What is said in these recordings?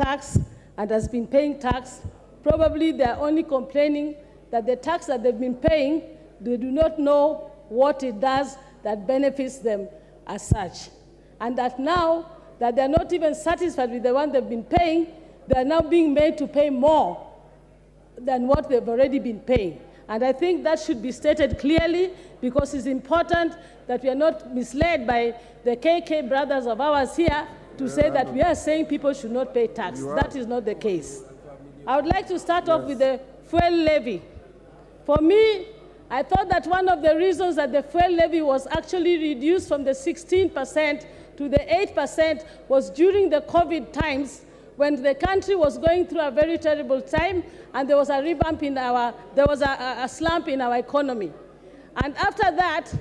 tax and has been paying tax. Probably they are only complaining that the tax that they've been paying, they do not know what it does that benefits them as such. And that now that they're not even satisfied with the one they've been paying, they're now being made to pay more than what they've already been paying. And I think that should be stated clearly, because it's important that we are not misled by the KK brothers of ours here to say that we are saying people should not pay tax. That is not the case. I would like to start off with the fuel levy. For me, I thought that one of the reasons that the fuel levy was actually reduced from the 16% to the 8% was during the COVID times, when the country was going through a very terrible time and there was a revamp in a slump in our economy. And after that,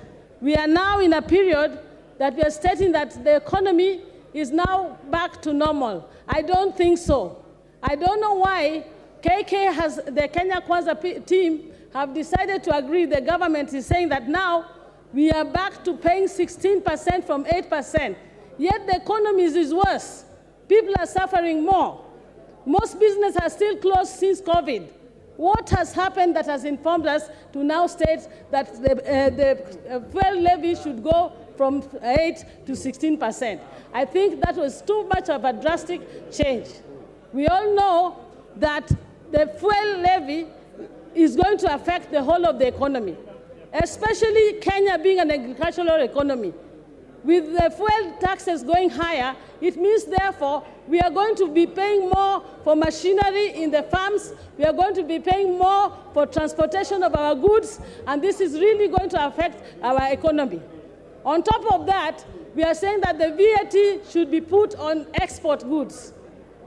we are now in a period that we are stating that the economy is now back to normal. I don't think so. I don't know why the Kenya Kwanza team have decided to agree. The government is saying that now we are back to paying 16% from 8%. Yet the economy is worse. People are suffering more. Most businesses are still closed since COVID. What has happened that has informed us to now state that the fuel levy should go from 8 to 16%? I think that was too much of a drastic change. We all know that the fuel levy is going to affect the whole of the economy, especially Kenya being an agricultural economy. With the fuel taxes going higher, it means, therefore, we are going to be paying more for machinery in the farms. We are going to be paying more for transportation of our goods, and this is really going to affect our economy. On top of that, we are saying that the VAT should be put on export goods.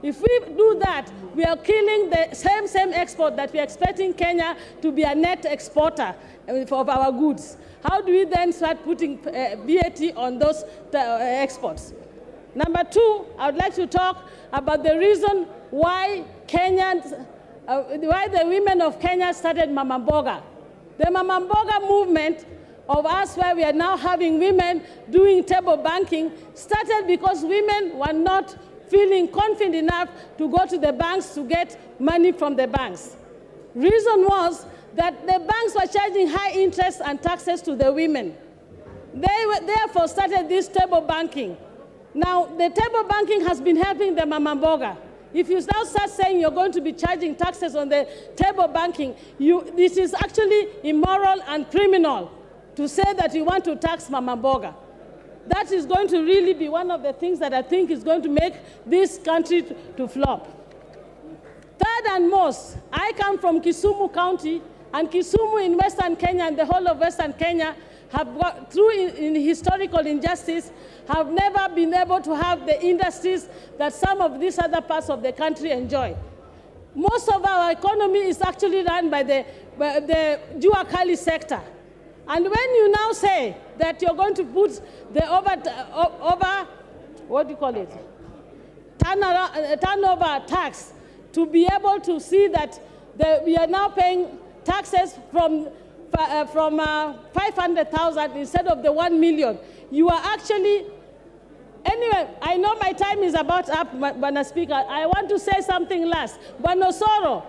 If we do that, we are killing the same export that we are expecting Kenya to be a net exporter of our goods. How do we then start putting VAT on those exports? Number two, I would like to talk about the reason why why the women of Kenya started Mama Mboga. The Mama Mboga movement of us, where we are now having women doing table banking, started because women were not feeling confident enough to go to the banks to get money from the banks. Reason was that the banks were charging high interest and taxes to the women. They therefore started this table banking. Now, the table banking has been helping the Mama Mboga. If you now start saying you're going to be charging taxes on the table banking, this is actually immoral and criminal to say that you want to tax Mama Mboga. That is going to really be one of the things that I think is going to make this country to flop. Third and most, I come from Kisumu County, and Kisumu in Western Kenya and the whole of Western Kenya have got through in historical injustice, have never been able to have the industries that some of these other parts of the country enjoy. Most of our economy is actually run by the Jua Kali sector. And when you now say that you're going to put the turnover tax to be able to see that we are now paying taxes from 500,000 instead of the 1 million, you are actually. Anyway, I know my time is about up, Bwana Speaker. I want to say something last. Bwana Osoro,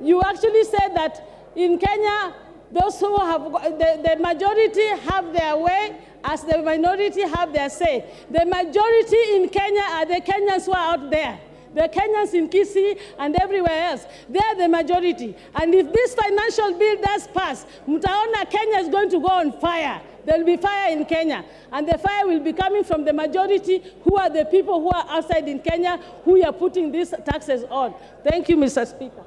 you actually said that in Kenya, those who have the majority have their way, as the minority have their say. The majority in Kenya are the Kenyans who are out there. The Kenyans in Kisii and everywhere else, they are the majority. And if this financial bill does pass, mtaona Kenya is going to go on fire. There will be fire in Kenya. And the fire will be coming from the majority, who are the people who are outside in Kenya, who are putting these taxes on. Thank you, Mr. Speaker.